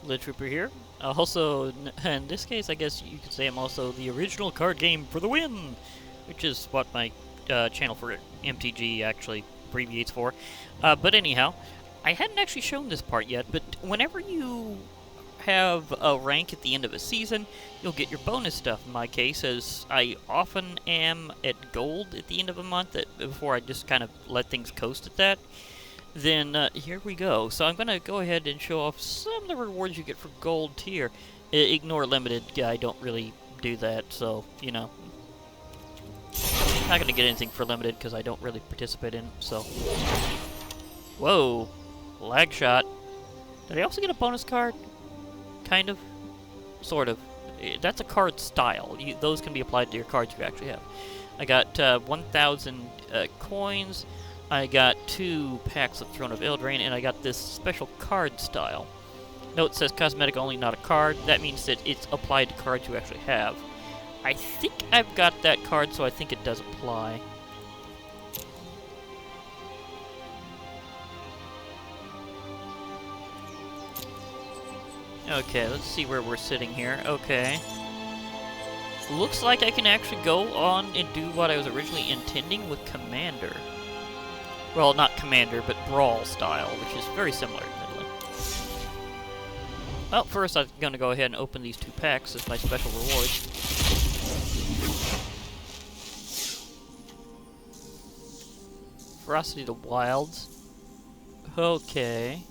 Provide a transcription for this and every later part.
Lit Trooper here. Also, in this case, I guess you could say I'm also the original card game for the win, which is what my channel for MTG actually abbreviates for. But anyhow, I hadn't actually shown this part yet, but whenever you have a rank at the end of a season, you'll get your bonus stuff. In my case, as I often am at gold at the end of a month, before I just kind of let things coast at that. Then here we go. So I'm going to go ahead and show off some of the rewards you get for gold tier. Ignore limited. I don't really do that, so, you know. Not going to get anything for limited because I don't really participate in it, so. Whoa. Lag shot. Did I also get a bonus card? Kind of. Sort of. That's a card style. Those can be applied to your cards you actually have. I got 1,000 coins. I got 2 packs of Throne of Eldraine, and I got this special card style. Note says cosmetic only, not a card. That means that it's applied to cards you actually have. I think I've got that card, so I think it does apply. Okay, let's see where we're sitting here. Okay. Looks like I can actually go on and do what I was originally intending with Commander. Well, not Commander, but Brawl style, which is very similar, admittedly. Well, first I'm going to go ahead and open these 2 packs as my special rewards. Ferocity of the Wilds. Okay.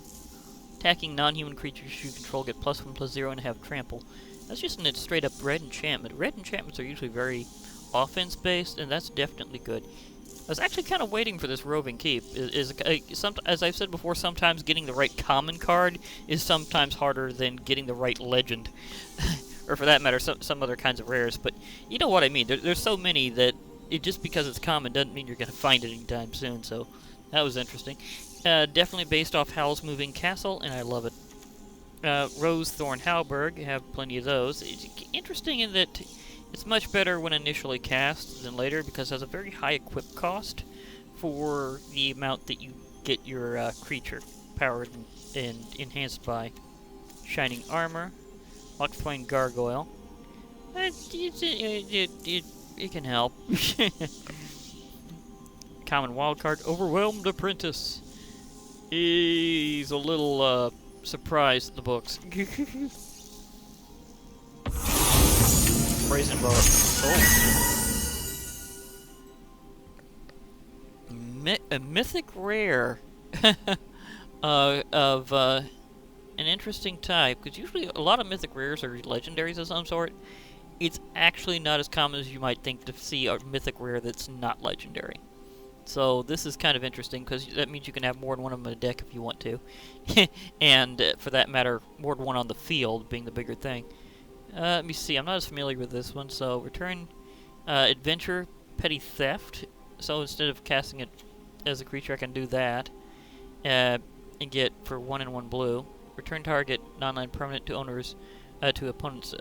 Attacking non-human creatures you control get +1/+0 and have trample. That's just a straight-up red enchantment. Red enchantments are usually very offense-based, and that's definitely good. I was actually kind of waiting for this roving keep. As I've said before, sometimes getting the right common card is sometimes harder than getting the right legend. Or for that matter, some other kinds of rares. But you know what I mean. There's so many that just because it's common doesn't mean you're going to find it anytime soon. So that was interesting. Definitely based off Howl's Moving Castle, and I love it. Rose Thorn Halberg, have plenty of those. It's interesting in that it's much better when initially cast than later because it has a very high equip cost for the amount that you get your creature powered and enhanced by. Shining Armor, Lockthwain Gargoyle. It can help. Common Wildcard, Overwhelmed Apprentice. He's a little surprised at the books. Brazen Bar. Oh. A mythic rare of an interesting type, because usually a lot of mythic rares are legendaries of some sort. It's actually not as common as you might think to see a mythic rare that's not legendary. So this is kind of interesting, because that means you can have more than one of them in a deck if you want to. And for that matter, more than one on the field being the bigger thing. Let me see, I'm not as familiar with this one, so return Adventure, Petty Theft. So instead of casting it as a creature, I can do that. And get for 1 and 1 blue. Return target non-land permanent to owners, to opponents,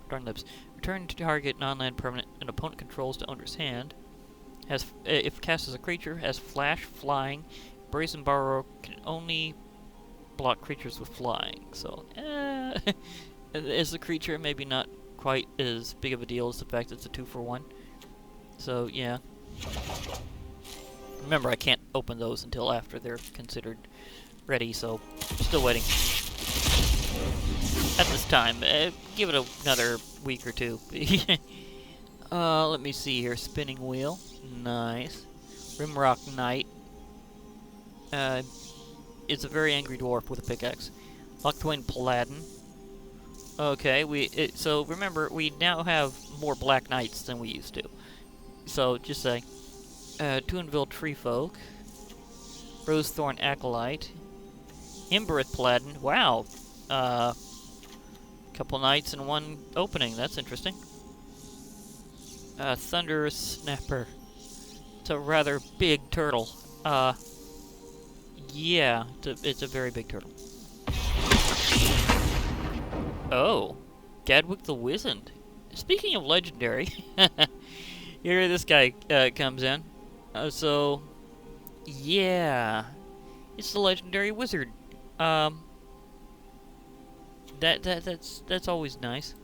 darn lips. Return target non-land permanent an opponent controls to owner's hand. Has, if cast as a creature, has Flash, Flying. Brazen Borrower can only block creatures with Flying. So, as a creature, maybe not quite as big of a deal as the fact that it's a 2-for-1. So, yeah. Remember, I can't open those until after they're considered ready, so still waiting. At this time, give it another week or 2. Let me see here. Spinning Wheel. Nice. Rimrock Knight. It's a very angry dwarf with a pickaxe. Lockthwain Paladin. Okay, so remember, we now have more Black Knights than we used to. So, just say. Toonville Treefolk. Rosethorn Acolyte. Embereth Paladin. Wow. Couple knights and 1 opening. That's interesting. Thunderous Snapper. It's a rather big turtle. Yeah, it's a very big turtle. Oh, Garruk the Wizard. Speaking of legendary, here this guy comes in. So, yeah, it's the legendary wizard. That's always nice.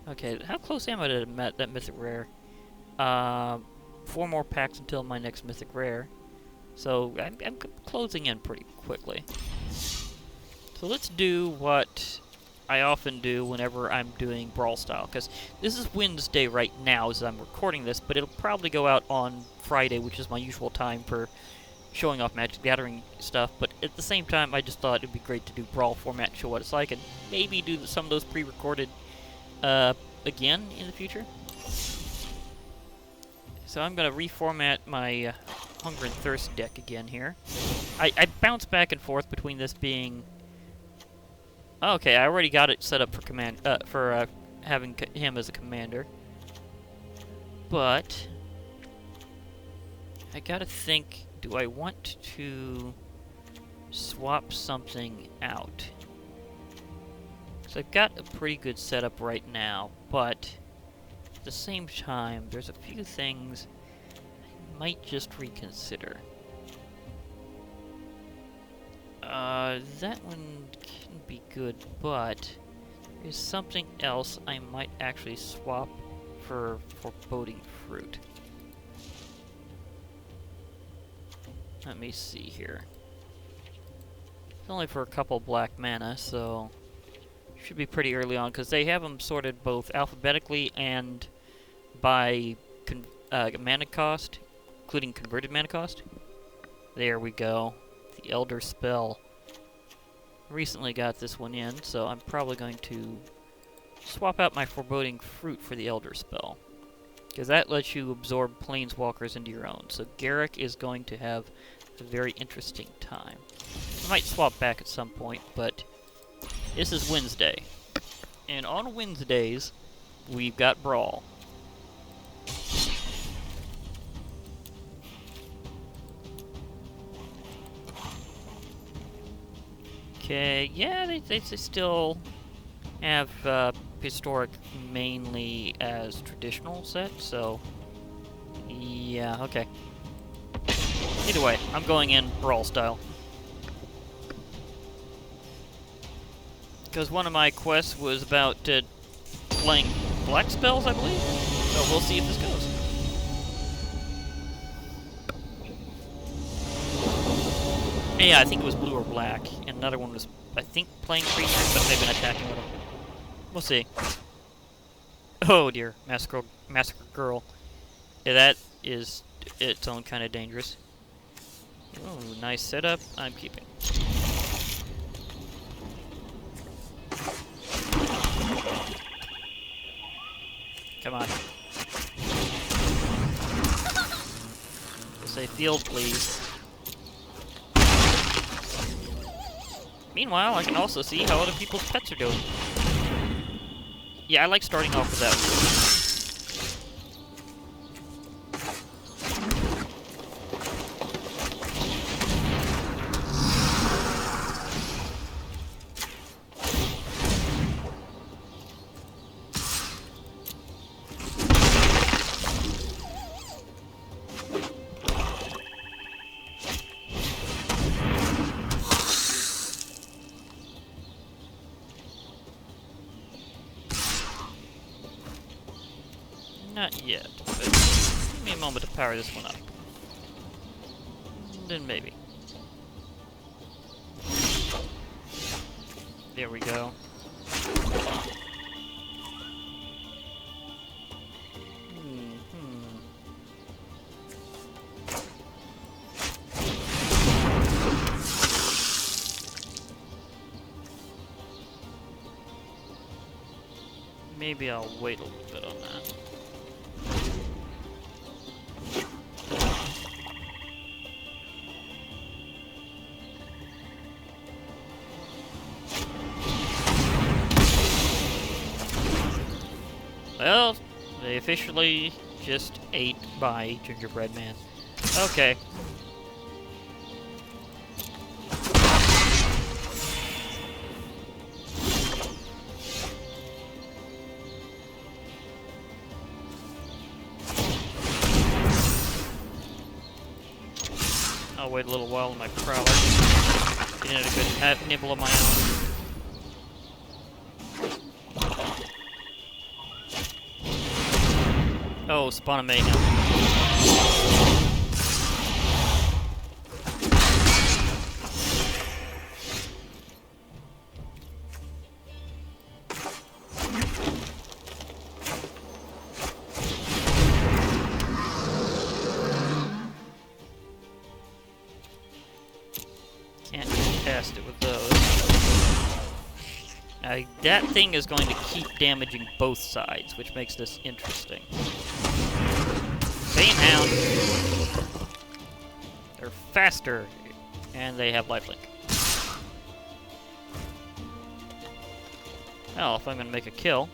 Okay, how close am I to that mythic rare? 4 more packs until my next mythic rare. So I'm closing in pretty quickly. So let's do what I often do whenever I'm doing Brawl style, because this is Wednesday right now as I'm recording this, but it'll probably go out on Friday, which is my usual time for showing off Magic the Gathering stuff, but at the same time I just thought it'd be great to do Brawl format and show what it's like, and maybe do some of those pre-recorded again in the future. So I'm going to reformat my Hunger and Thirst deck again here. I bounce back and forth between this being... Okay, I already got it set up for having him as a commander. But I gotta think, do I want to swap something out? So I've got a pretty good setup right now, but at the same time, there's a few things I might just reconsider. That one can be good, but there's something else I might actually swap for Foreboding Fruit. Let me see here. It's only for a couple black mana, so should be pretty early on, because they have them sorted both alphabetically and by mana cost, including converted mana cost. There we go. The Elder Spell. Recently got this one in, so I'm probably going to swap out my Foreboding Fruit for the Elder Spell, because that lets you absorb Planeswalkers into your own. So Garruk is going to have a very interesting time. I might swap back at some point, but this is Wednesday. And on Wednesdays, we've got Brawl. Okay, yeah, they still have Historic mainly as traditional set, so yeah, okay. Either way, I'm going in Brawl style. Because one of my quests was about playing black spells, I believe, so we'll see if this goes. Yeah, I think it was blue or black, and another one was, I think, playing creatures, but they've been attacking with them. We'll see. Oh dear, Massacre Girl. Yeah, that is its own kind of dangerous. Oh, nice setup. I'm keeping. Come on. Say field, please. Meanwhile, I can also see how other people's pets are doing. Yeah, I like starting off with that one. Not yet, but give me a moment to power this one up. Then maybe. There we go. Maybe I'll wait a little bit on that. Well, they officially just ate by Gingerbread Man. Okay. I'll wait a little while on my Prowler. Getting a good nibble of my own. Oh, Spawn of Mayhem. Can't get past it with those. Now, that thing is going to keep damaging both sides, which makes this interesting. Same Hound. They're faster, and they have lifelink. Well, if I'm going to make a kill...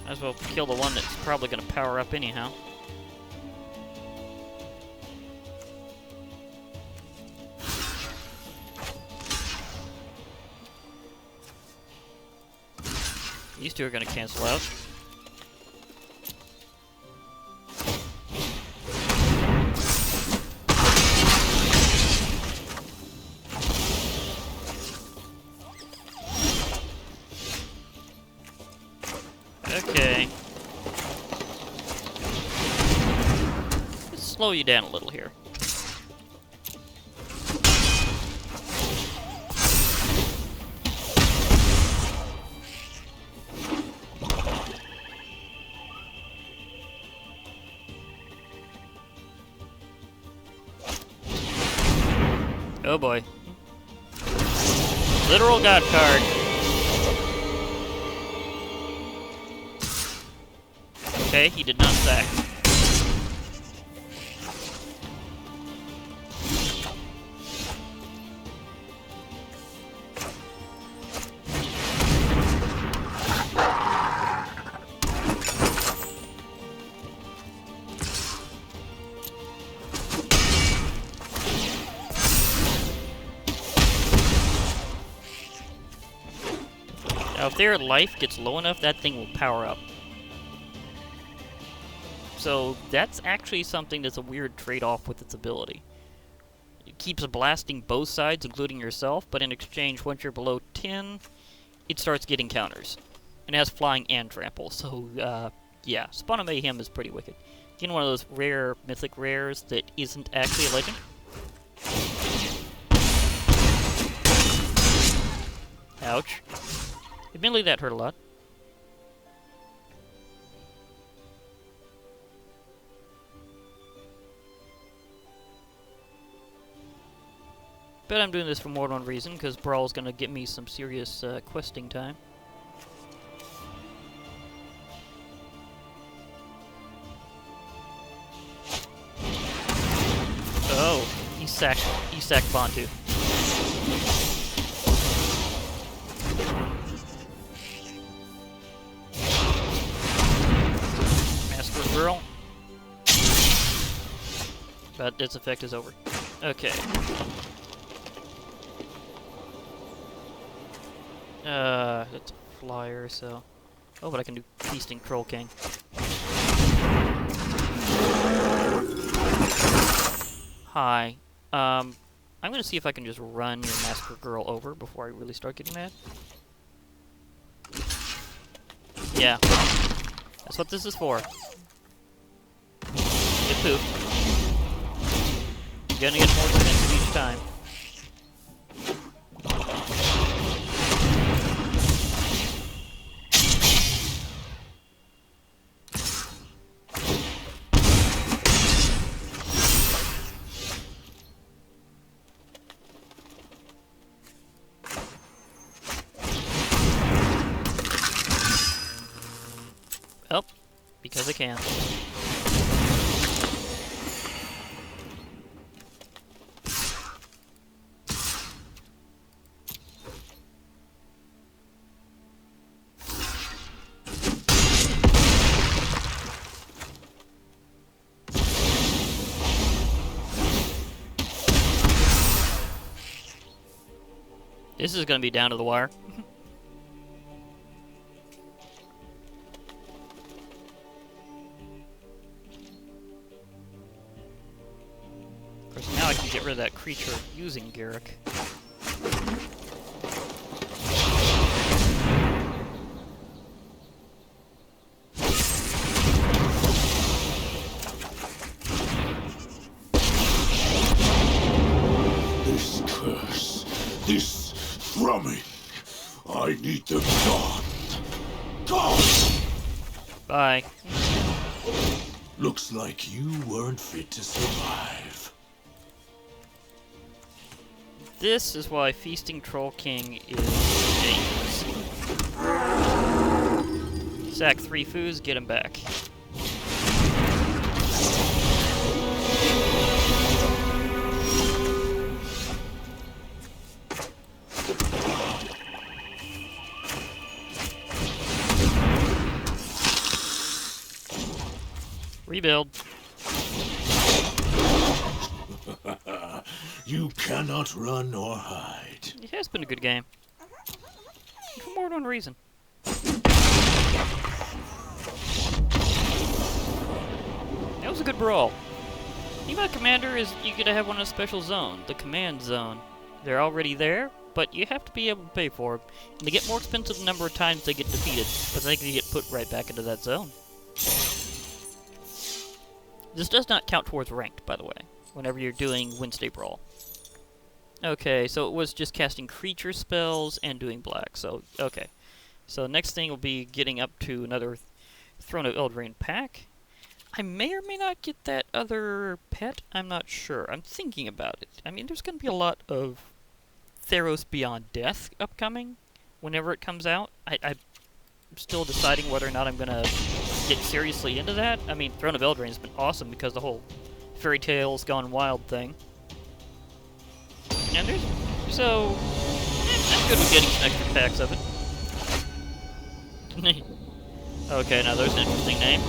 might as well kill the one that's probably going to power up anyhow. These two are going to cancel out. Okay. Let's slow you down a little here. Oh boy. Literal God card. Okay, he did not sack. Now, if their life gets low enough, that thing will power up. So that's actually something that's a weird trade-off with its ability. It keeps blasting both sides, including yourself, but in exchange, once you're below 10, it starts getting counters. And it has flying and trample, so, yeah. Spawn of Mayhem is pretty wicked. Getting one of those rare, mythic rares that isn't actually a legend. Ouch. Admittedly, that hurt a lot. But I'm doing this for more than one reason, because Brawl's gonna get me some serious questing time. Oh, he sacked Bantu. Master Girl. But its effect is over. Okay. That's a flyer, so... oh, but I can do Feasting Troll King. Hi. I'm gonna see if I can just run your Master Girl over before I really start getting mad. Yeah. That's what this is for. Get pooped. You're gonna get more expensive each time. Oh, because I can. This is going to be down to the wire. Of course, now I can get rid of that creature using Garruk. this thrumming. I need them gone. Gone! Bye. Looks like you weren't fit to survive. This is why Feasting Troll King is dangerous. Sack 3 foos, get him back. Rebuild. You cannot run or hide. It has been a good game. For more than one reason. That was a good brawl. Eva Commander is you gotta have one in a special zone, the command zone. They're already there, but you have to be able to pay for them. And they get more expensive the number of times they get defeated, but they can get put right back into that zone. This does not count towards ranked, by the way, whenever you're doing Wednesday Brawl. Okay, so it was just casting creature spells and doing black, so, okay. So next thing will be getting up to another Throne of Eldraine pack. I may or may not get that other pet, I'm not sure. I'm thinking about it. I mean, there's going to be a lot of Theros Beyond Death upcoming, whenever it comes out. I'm still deciding whether or not I'm going to get seriously into that. I mean, Throne of Eldraine has been awesome because the whole Fairy Tales Gone Wild thing. And there's... so... I'm good with getting some extra packs of it. Okay, now there's an interesting name.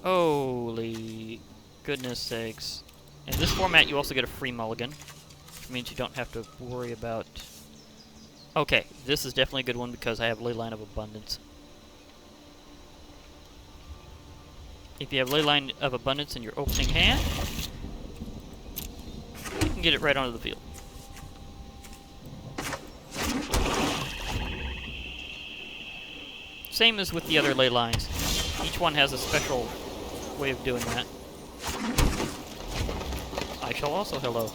Holy goodness sakes. In this format, you also get a free mulligan, which means you don't have to worry about... Okay, this is definitely a good one because I have Leyline of Abundance. If you have Leyline of Abundance in your opening hand, you can get it right onto the field. Same as with the other Leylines. Each one has a special way of doing that. I shall also hello.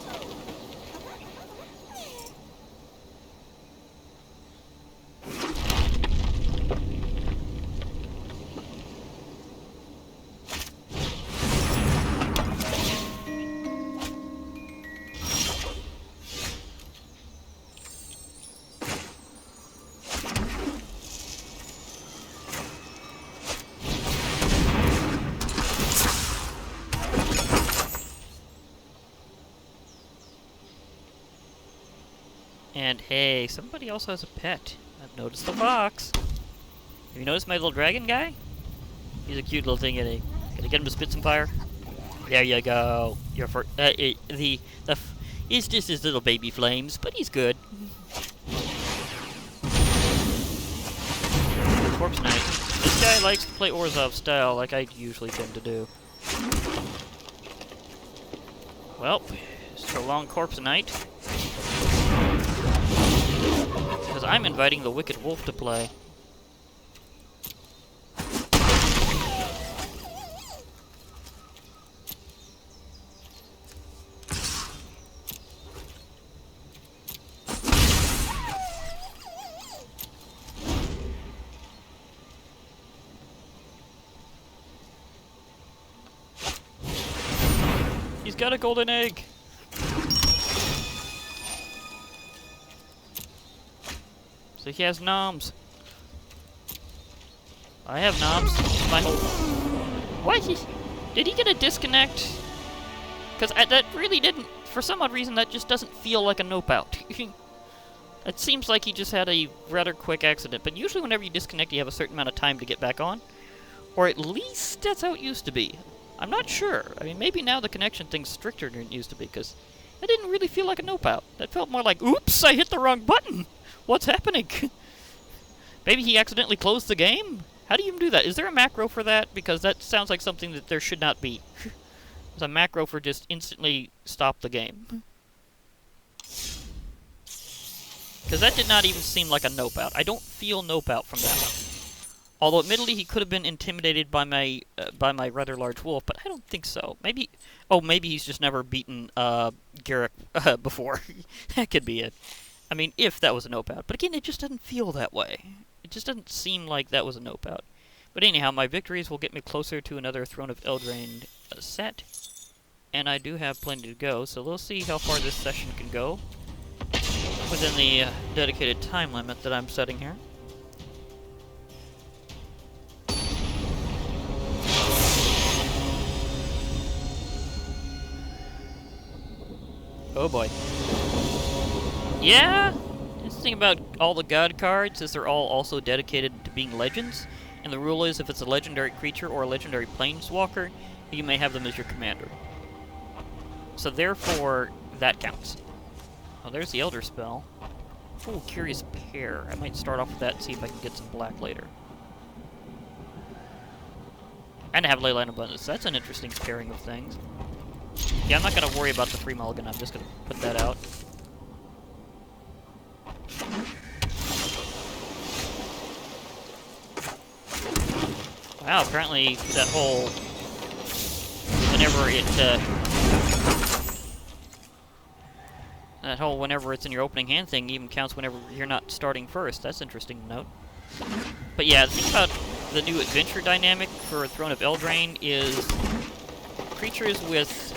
And hey, somebody also has a pet. I've noticed the fox. Have you noticed my little dragon guy? He's a cute little thing, isn't he? Can I get him to spit some fire? There you go. You're for he's just his little baby flames, but he's good. Corpse Knight. This guy likes to play Orzhov style, like I usually tend to do. Well, so long, Corpse Knight. Because I'm inviting the Wicked Wolf to play. He's got a golden egg! So he has noms. I have noms. My whole... What? Did he get a disconnect? Because that really didn't... For some odd reason, that just doesn't feel like a nope out. It seems like he just had a rather quick accident. But usually whenever you disconnect, you have a certain amount of time to get back on. Or at least that's how it used to be. I'm not sure. I mean, maybe now the connection thing's stricter than it used to be, because that didn't really feel like a nope out. That felt more like, oops, I hit the wrong button! What's happening? Maybe he accidentally closed the game? How do you even do that? Is there a macro for that? Because that sounds like something that there should not be. There's a macro for just instantly stop the game. Because that did not even seem like a nope out. I don't feel nope out from that one. Although admittedly he could have been intimidated by my rather large wolf, but I don't think so. Maybe, oh, maybe he's just never beaten Garruk before. That could be it. I mean, if that was a nope out. But again, it just doesn't feel that way. It just doesn't seem like that was a nope out. But anyhow, my victories will get me closer to another Throne of Eldraine set. And I do have plenty to go, so we'll see how far this session can go within the dedicated time limit that I'm setting here. Oh boy. Yeah? The thing about all the god cards is they're all also dedicated to being legends. And the rule is if it's a legendary creature or a legendary planeswalker, you may have them as your commander. So therefore, that counts. Oh, there's the Elder Spell. Oh, Curious Pair. I might start off with that and see if I can get some black later. And I have Leyline Abundance. That's an interesting pairing of things. Yeah, I'm not going to worry about the free mulligan. I'm just going to put that out. Wow, apparently that whole... whenever it's in your opening hand thing even counts whenever you're not starting first. That's interesting to note. But yeah, the thing about the new adventure dynamic for Throne of Eldraine is creatures with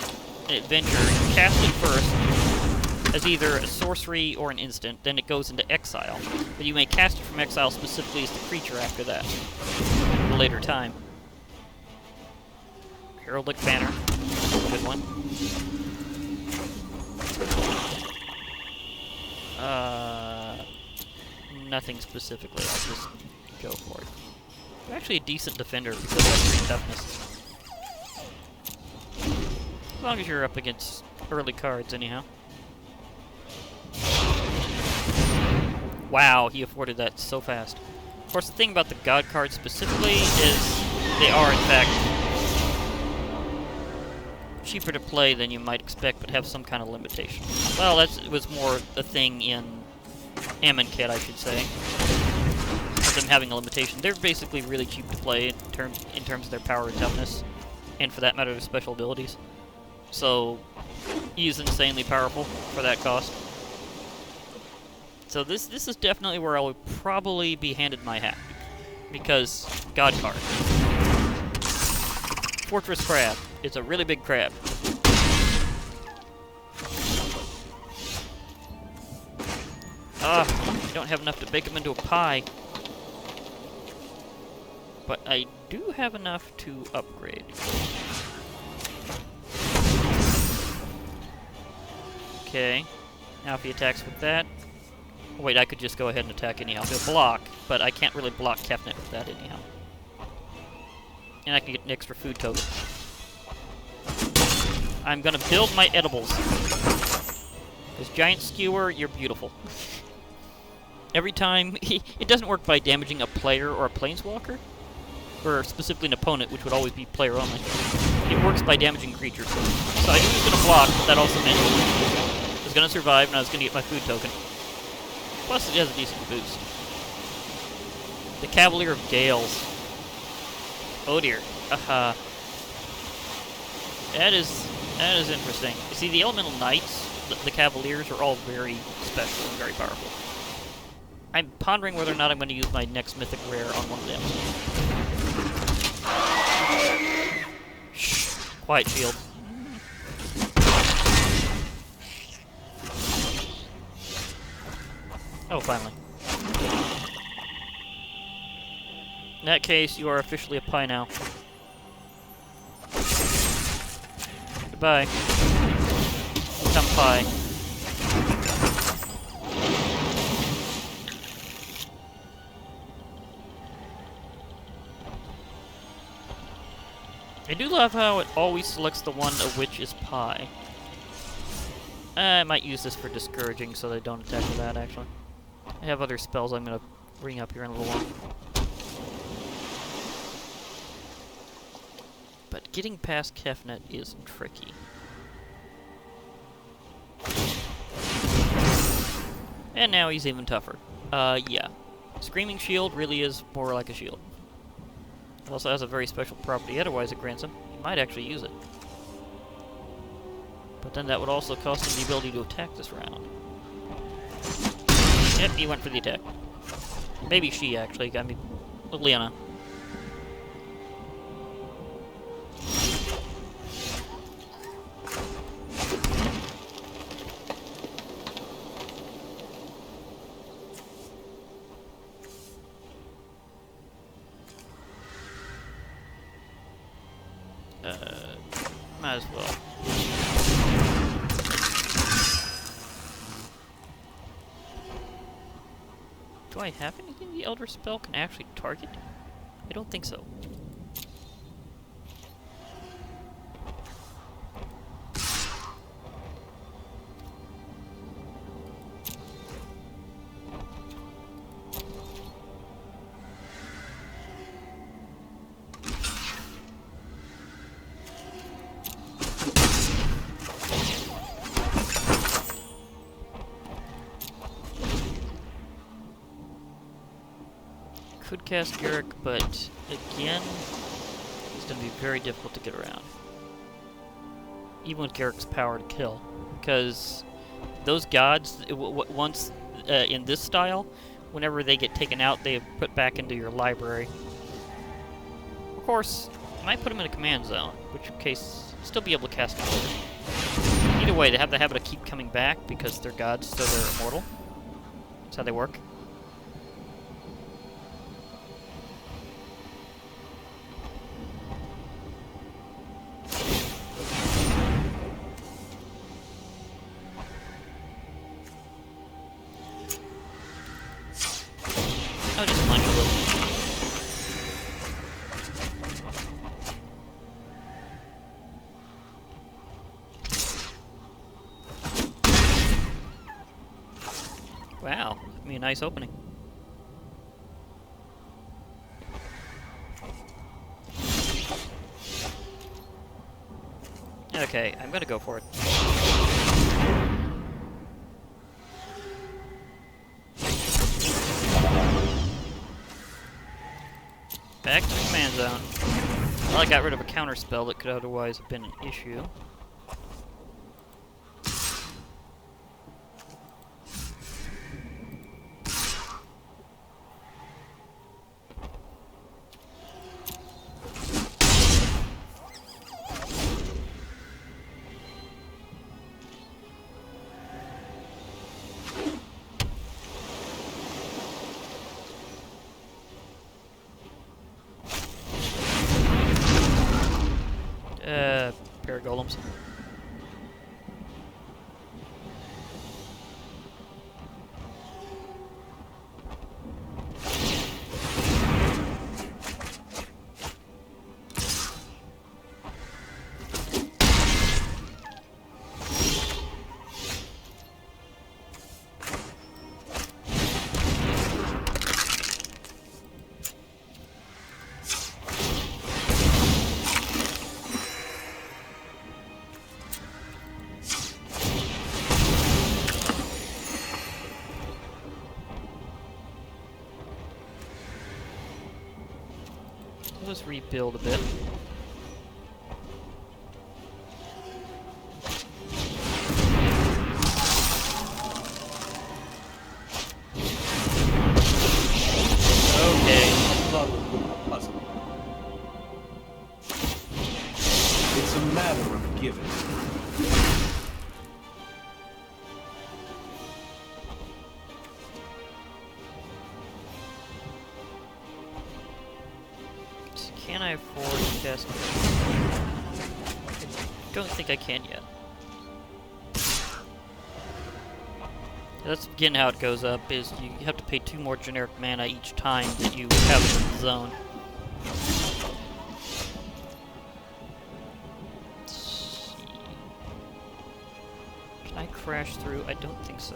an adventure, you cast it first as either a sorcery or an instant, then it goes into exile. But you may cast it from exile specifically as the creature after that, at a later time. Heraldic Banner, good one. Nothing specifically, I'll just go for it. You're actually a decent defender because of that 3 toughness. As long as you're up against early cards, anyhow. Wow, he afforded that so fast. Of course, the thing about the god cards specifically is they are, in fact, cheaper to play than you might expect, but have some kind of limitation. Well, it was more a thing in Amonkhet, I should say. With them having a limitation. They're basically really cheap to play in terms of their power and toughness, and for that matter, their special abilities. So, he is insanely powerful for that cost. So this is definitely where I would probably be handed my hat. Because, god card. Fortress Crab. It's a really big crab. I don't have enough to bake them into a pie. But I do have enough to upgrade. Okay. Now if he attacks with that... Oh, wait, I could just go ahead and attack anyhow. He'll block, but I can't really block Kefnet with that anyhow. And I can get an extra food token. I'm gonna build my edibles. This giant skewer, you're beautiful. Every time... it doesn't work by damaging a player or a planeswalker. Or specifically an opponent, which would always be player only. It works by damaging creatures. So I knew he was gonna block, but that also meant I was gonna survive and I was gonna get my food token. Plus it has a decent boost. The Cavalier of Gales. Oh dear. Aha. That is interesting. You see, the Elemental Knights, the Cavaliers, are all very special and very powerful. I'm pondering whether or not I'm going to use my next Mythic Rare on one of them. Shh. Quiet Shield. Oh, finally. In that case, you are officially a pie now. Goodbye. Become pie. I do love how it always selects the one of which is pie. I might use this for discouraging so they don't attack with that, actually. I have other spells I'm going to bring up here in a little while. But getting past Kefnet is tricky. And now he's even tougher. Yeah. Screaming Shield really is more like a shield. It also has a very special property otherwise it grants him. He might actually use it. But then that would also cost him the ability to attack this round. Yep, he went for the attack. Maybe she, actually. I mean, Liliana. Might as well. Do I have anything the Elder Spell can actually target? I don't think so. Could cast Garruk, but again, it's going to be very difficult to get around. Even with Garruk's power to kill. Because those gods, once in this style, whenever they get taken out, they put back into your library. Of course, you might put them in a command zone, which in case, still be able to cast them later. Either way, they have the habit of keep coming back because they're gods, so they're immortal. That's how they work. I'll just punch a little. Wow, give me a nice opening. Okay, I'm gonna go for it. Back to the command zone. Well, I got rid of a counter spell that could otherwise have been an issue. Pair of golems. Let's rebuild a bit. Okay. It's a matter of giving. Can I afford to cast? I don't think I can yet. That's again how it goes up, is you have to pay 2 more generic mana each time that you have it in the zone. Let's see. Can I crash through? I don't think so.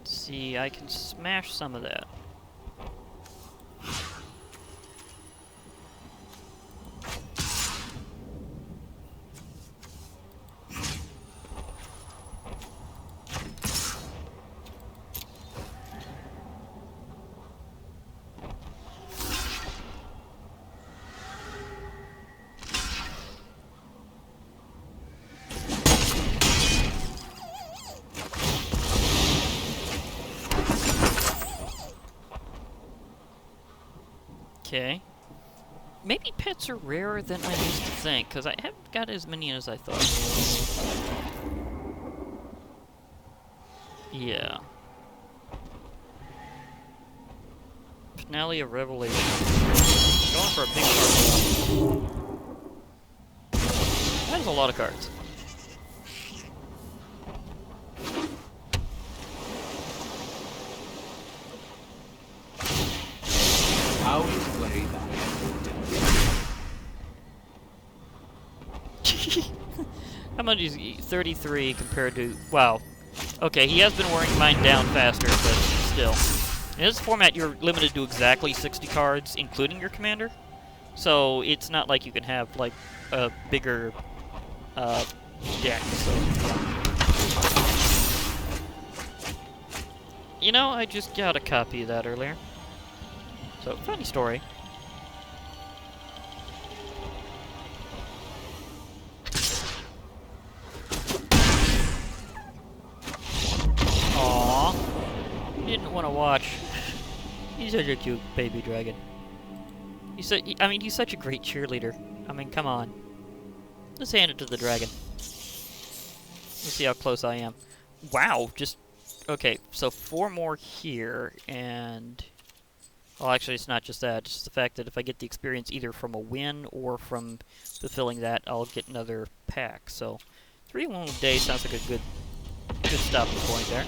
See, I can smash some of that. Okay. Maybe pets are rarer than I used to think, because I haven't got as many as I thought. Yeah. Finale of Revelation. Going for a big card. That is a lot of cards. How you play that? How much is he? 33 compared to... Wow. Okay, he has been wearing mine down faster, but still. In this format, you're limited to exactly 60 cards, including your commander. So it's not like you can have, like, a bigger deck. So. You know, I just got a copy of that earlier. So, funny story. Aww. Didn't want to watch. He's such a cute baby dragon. He's such a great cheerleader. I mean, come on. Let's hand it to the dragon. Let's see how close I am. Wow, okay, so 4 more here, and... Well, actually, it's not just that. It's just the fact that if I get the experience either from a win or from fulfilling that, I'll get another pack. So, 3 in 1 day sounds like a good stopping point there.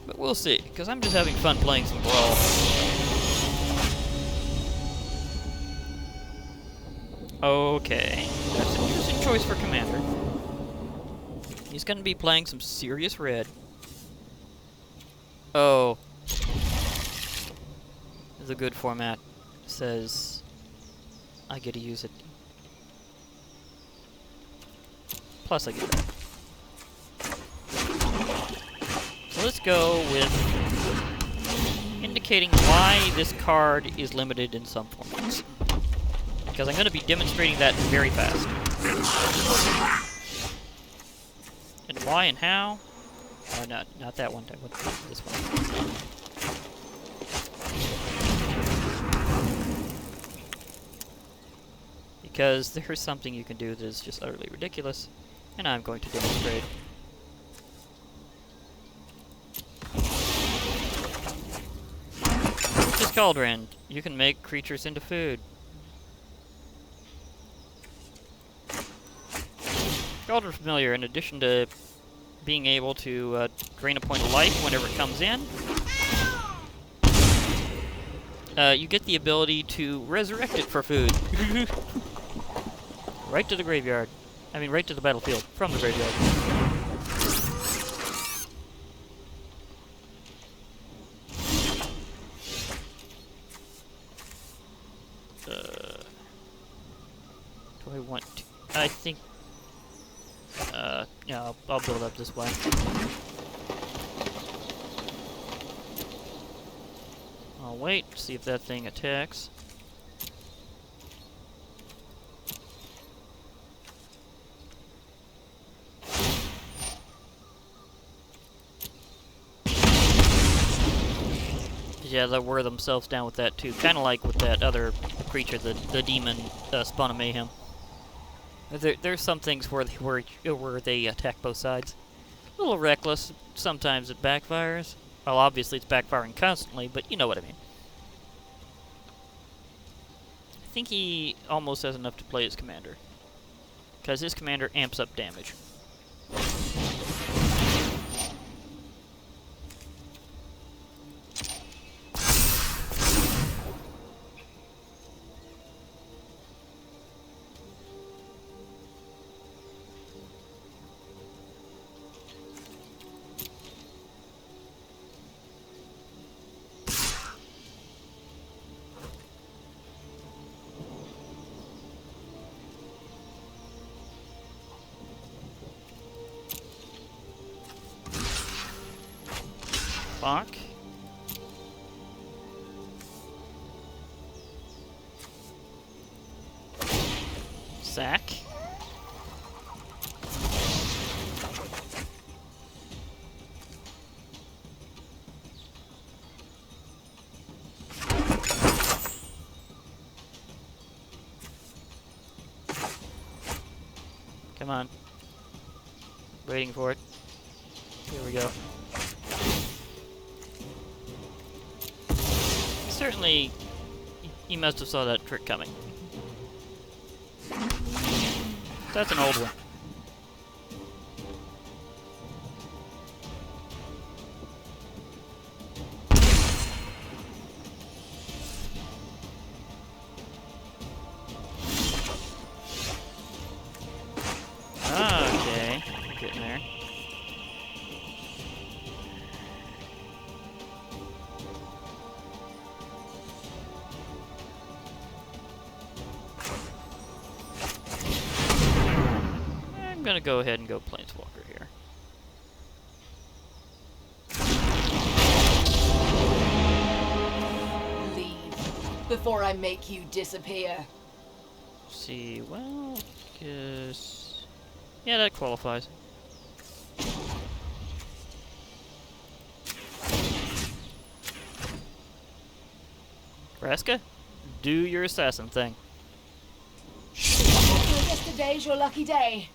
But we'll see, because I'm just having fun playing some Brawl. Okay, that's an interesting choice for Commander. He's going to be playing some serious red. Oh. The good format says I get to use it. Plus I get that. So let's go with indicating why this card is limited in some formats. Because I'm going to be demonstrating that very fast. And why and how? Oh, not that one. This one. Because there's something you can do that is just utterly ridiculous, and I'm going to demonstrate. This Cauldron, you can make creatures into food. Cauldron Familiar, in addition to being able to drain a point of life whenever it comes in, you get the ability to resurrect it for food. Right to the graveyard. I mean, right to the battlefield from the graveyard. Do I want to? I think. Yeah, I'll build up this way. I'll wait, see if that thing attacks. Yeah, they'll wear themselves down with that too. Kind of like with that other creature, the demon Spawn of Mayhem. There's some things where they attack both sides. A little reckless. Sometimes it backfires. Well, obviously it's backfiring constantly, but you know what I mean. I think he almost has enough to play his commander. Because his commander amps up damage. Fuck. Sack. Come on. Waiting for it. Here we go. Certainly, he must have saw that trick coming. That's an old one. Okay, getting there. I'm gonna go ahead and go Planeswalker here. Leave before I make you disappear. See, well, guess... Yeah, that qualifies. Vraska, do your assassin thing. I guess today's your lucky day.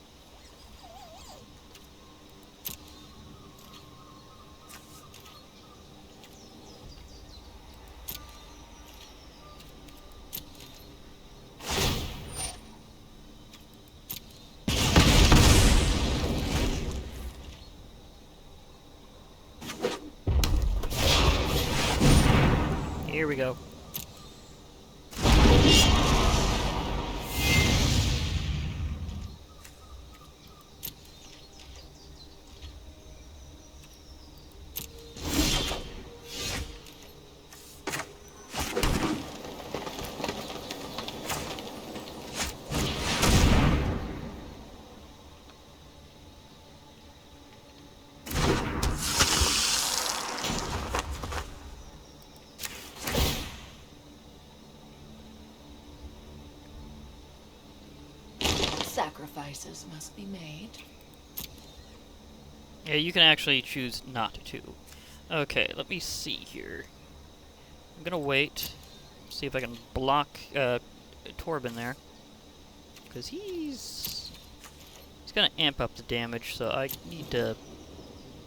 Here we go. Sacrifices must be made. Yeah, you can actually choose not to. Okay, let me see here. I'm gonna wait, see if I can block Torben there, because he's gonna amp up the damage, so I need to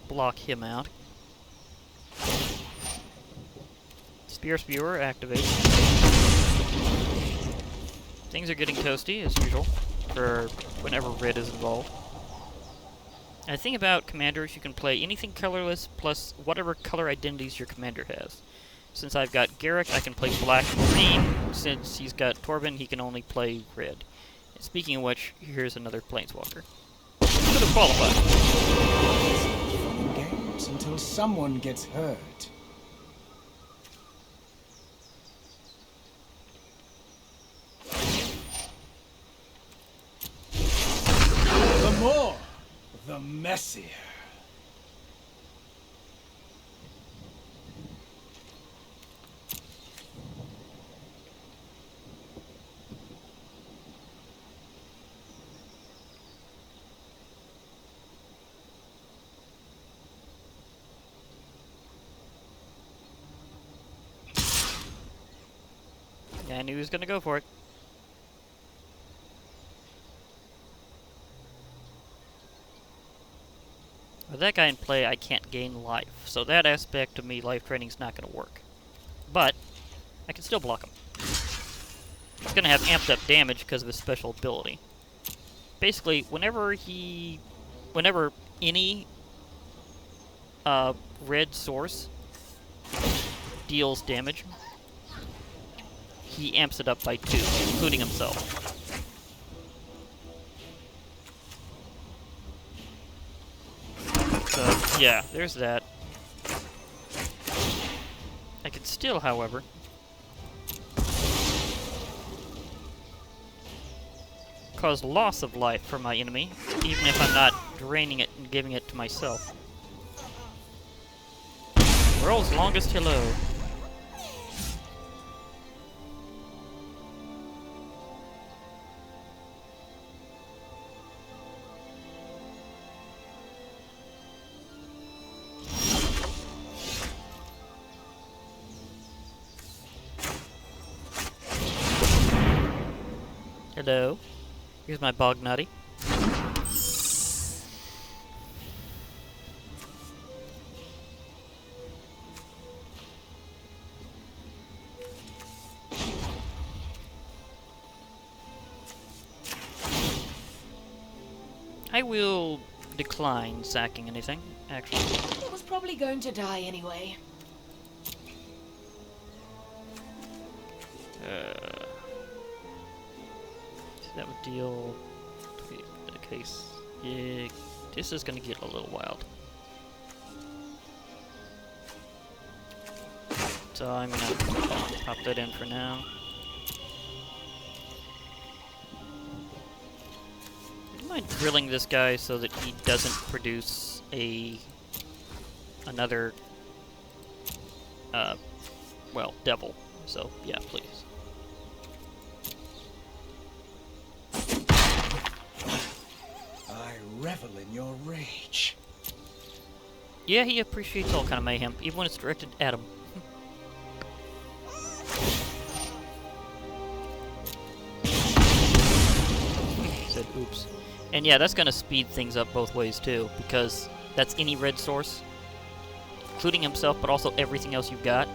block him out. Spewer activate. Things are getting toasty as usual for whenever red is involved. And the thing about commanders, you can play anything colorless plus whatever color identities your commander has. Since I've got Garruk, I can play black and green. Since he's got Torben, he can only play red. And speaking of which, here's another Planeswalker. Should have qualified. Fun games until someone gets hurt. The more, the messier. Yeah, I knew he was going to go for it. With that guy in play, I can't gain life, so that aspect of me life training's not going to work. But I can still block him. He's going to have amped up damage because of his special ability. Basically, whenever any red source deals damage, he amps it up by 2, including himself. So, yeah, there's that. I can still, however, cause loss of life for my enemy, even if I'm not draining it and giving it to myself. World's longest hello. Hello. Here's my Bognutty. I will decline sacking anything, actually. It was probably going to die anyway. That would deal the case. Yeah, this is gonna get a little wild. So I'm gonna pop that in for now. I don't mind drilling this guy so that he doesn't produce another well, devil. So yeah, please. I revel in your rage. Yeah, he appreciates all kind of mayhem, even when it's directed at him. Said oops. And yeah, that's gonna speed things up both ways too, because that's any red source, including himself, but also everything else you've got.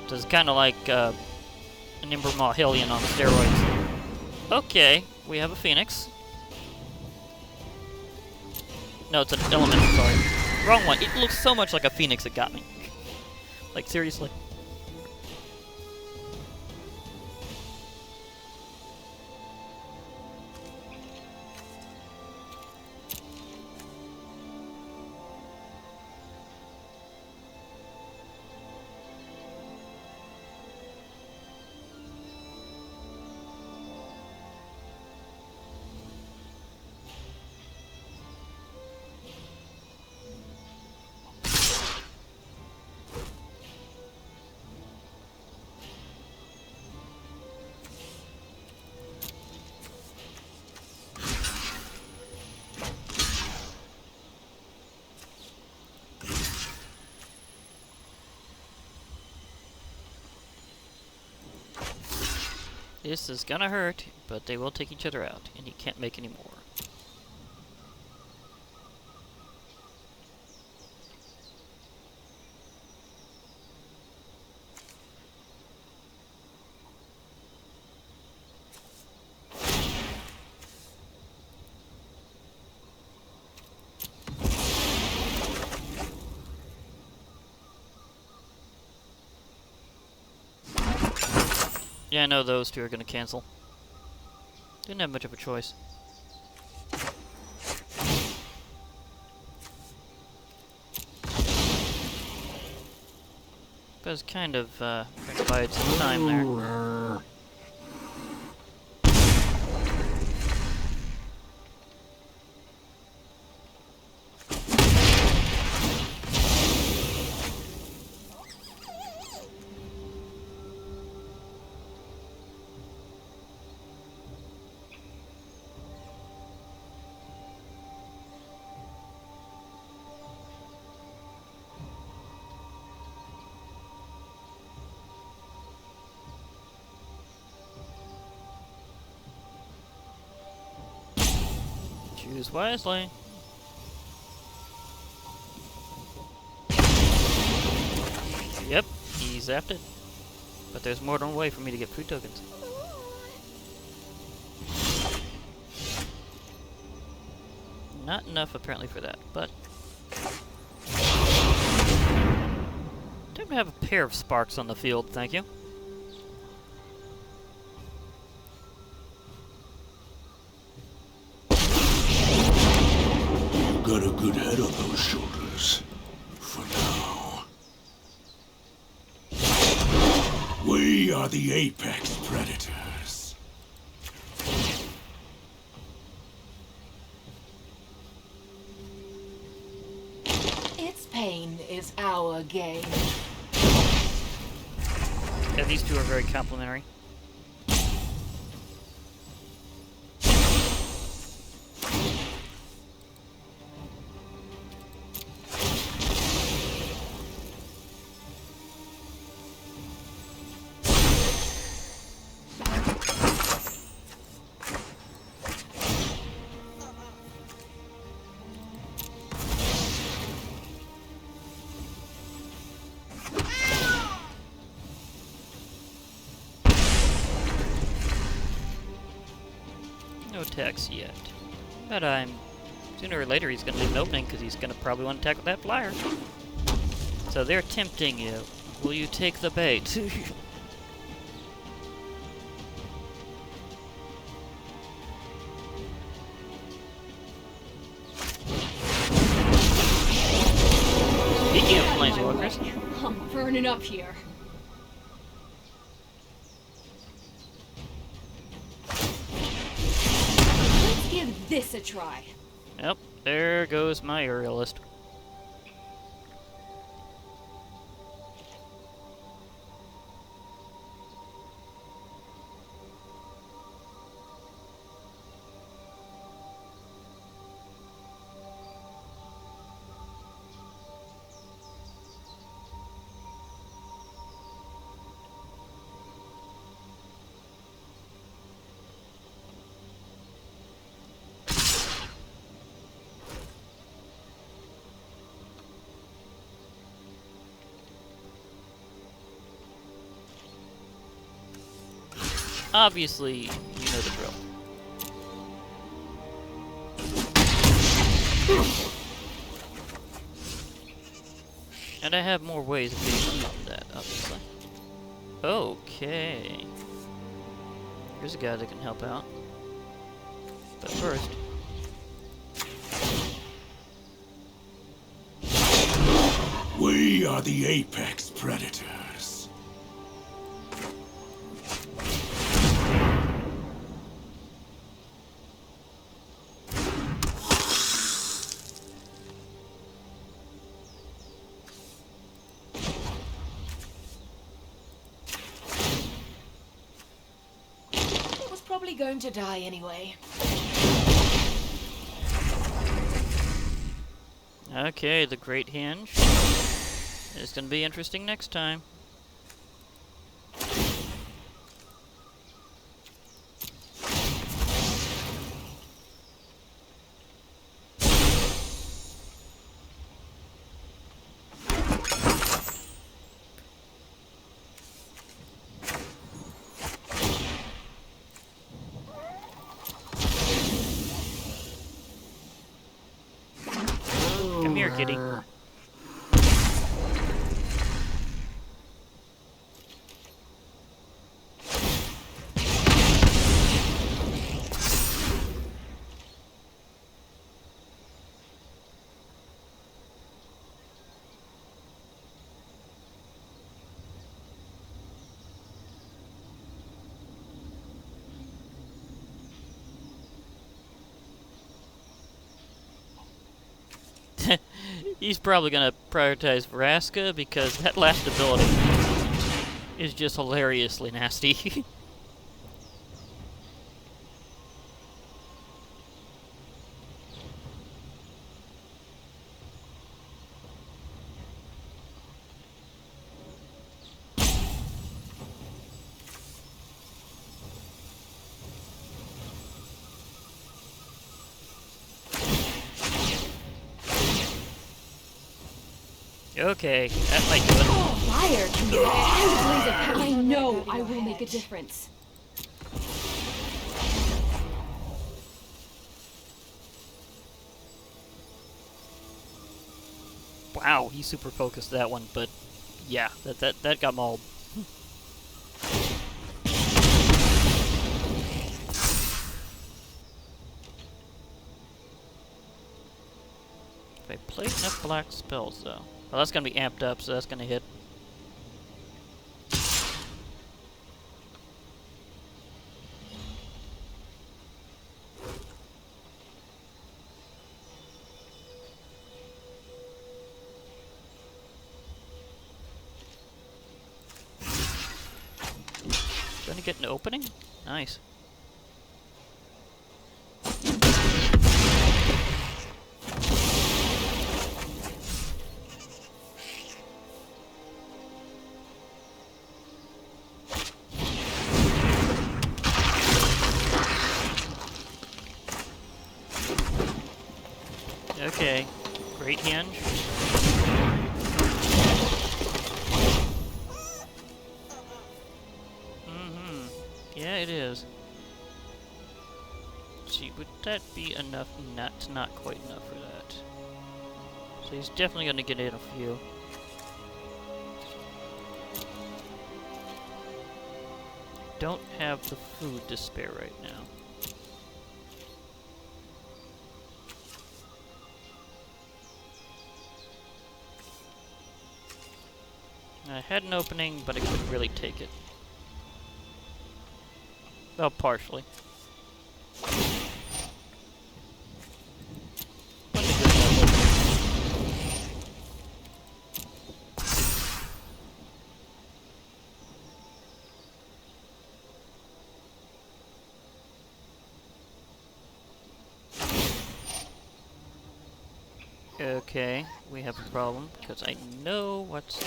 So it's kind of like an Ember Mahillion on steroids. Okay, we have a Phoenix. No, it's an Elemental, sorry. Wrong one. It looks so much like a Phoenix, it got me. Like, seriously. This is gonna hurt, but they will take each other out, and he can't make any more. Yeah, I know those two are gonna cancel. Didn't have much of a choice. But it's kind of trying to bide some time there. Choose wisely. Yep, he zapped it. But there's more than one way for me to get food tokens. Not enough apparently for that, but time to have a pair of sparks on the field, thank you. Got a good head on those shoulders. For now. We are the apex predators. Its pain is our gain. Yeah, these two are very complementary. No attacks yet, but I'm sooner or later he's going to leave an opening because he's going to probably want to attack with that flyer. So they're tempting you. Will you take the bait? Speaking of planeswalkers, I'm burning up here. Let's give this a try. yep, there goes my aerialist. Obviously, you know the drill. And I have more ways of getting around that, obviously. Okay. Here's a guy that can help out. But first... We are the apex predators. Probably going to die anyway. Okay, the Great Hinge. It's gonna be interesting next time. Come here, kitty. He's probably gonna prioritize Vraska because that last ability is just hilariously nasty. Okay, that might do it. Fire can be I know I will make a difference. Wow, he super focused that one, but yeah, that got mauled. If I play enough black spells, though. Well, that's gonna be amped up, so that's gonna hit. Gonna get an opening? Nice. Okay, Great Hinge. Yeah, it is. see, would that be enough? That's not quite enough for that. So he's definitely going to get in a few. Don't have the food to spare right now. I had an opening, but I couldn't really take it. Well, partially. Okay, we have a problem, because I know what's...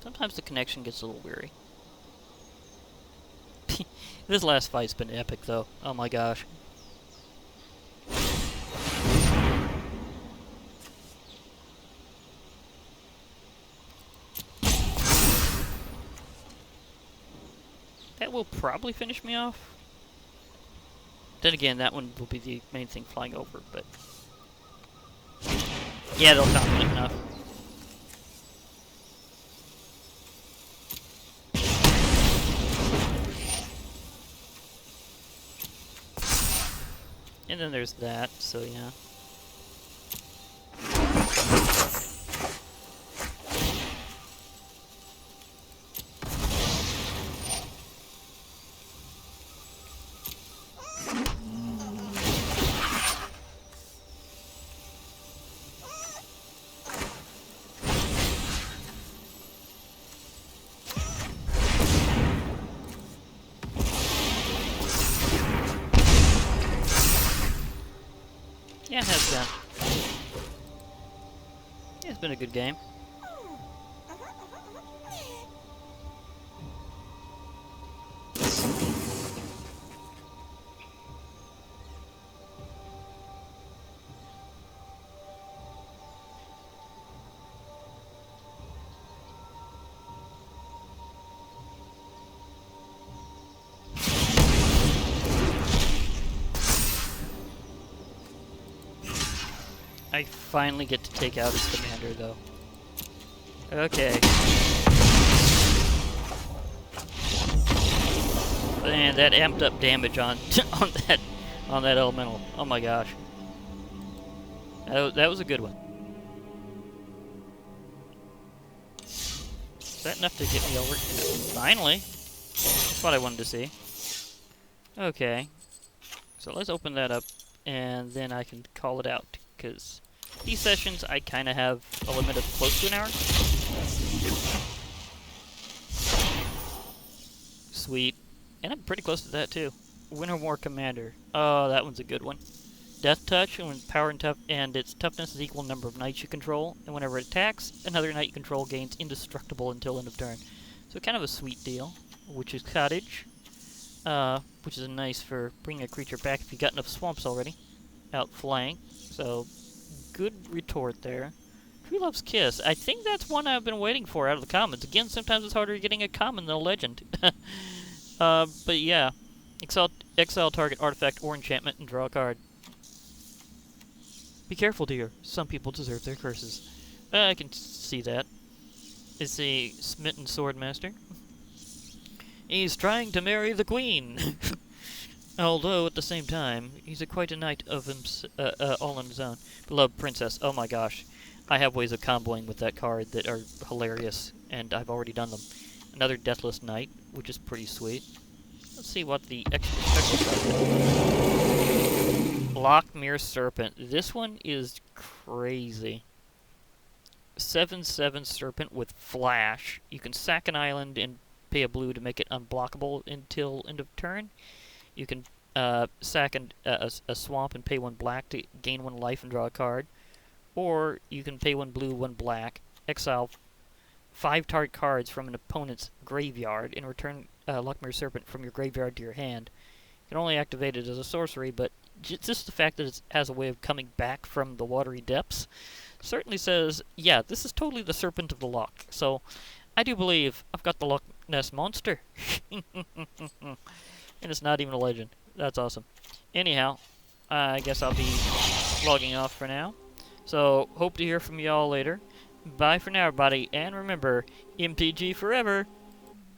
Sometimes the connection gets a little weary. This last fight's been epic, though. Oh my gosh. That will probably finish me off. Then again, that one will be the main thing flying over, but... yeah, they'll count quick enough. And then there's that, so yeah. Yeah, it has been. Yeah, it's been a good game. I finally get to take out his commander, though. Okay. Man, that amped up damage on on that elemental. Oh my gosh. That was a good one. Is that enough to get me over? Finally. That's what I wanted to see. Okay. So let's open that up, and then I can call it out, because these sessions, I kind of have a limit of close to an hour. Sweet. And I'm pretty close to that, too. Winter War Commander. Oh, that one's a good one. Death Touch, and when power and its toughness is equal number of knights you control, and whenever it attacks, another knight you control gains indestructible until end of turn. So kind of a sweet deal. Which is Cottage, which is nice for bringing a creature back if you got enough swamps already. Outflank, so good retort there. True Love's Kiss. I think that's one I've been waiting for out of the commons. Again, sometimes it's harder getting a common than a legend. But yeah, exile target artifact or enchantment and draw a card. Be careful, dear. Some people deserve their curses. I can see that. It's a smitten swordmaster. He's trying to marry the queen. Although, at the same time, he's quite a knight of all on his own. Beloved princess. Oh my gosh. I have ways of comboing with that card that are hilarious, and I've already done them. Another Deathless Knight, which is pretty sweet. Let's see what the extra card is. Lockmere Serpent. This one is crazy. 7/7 Serpent with Flash. You can sack an island and pay a blue to make it unblockable until end of turn. You can sack a swamp and pay 1 black to gain 1 life and draw a card. Or you can pay 1 blue, 1 black, exile 5 target cards from an opponent's graveyard and return Luckmere Serpent from your graveyard to your hand. You can only activate it as a sorcery, but just the fact that it has a way of coming back from the watery depths certainly says, yeah, this is totally the Serpent of the Loch. So I do believe I've got the Loch Ness Monster. And it's not even a legend. That's awesome. Anyhow, I guess I'll be logging off for now. So, hope to hear from y'all later. Bye for now, everybody. And remember, MTG forever!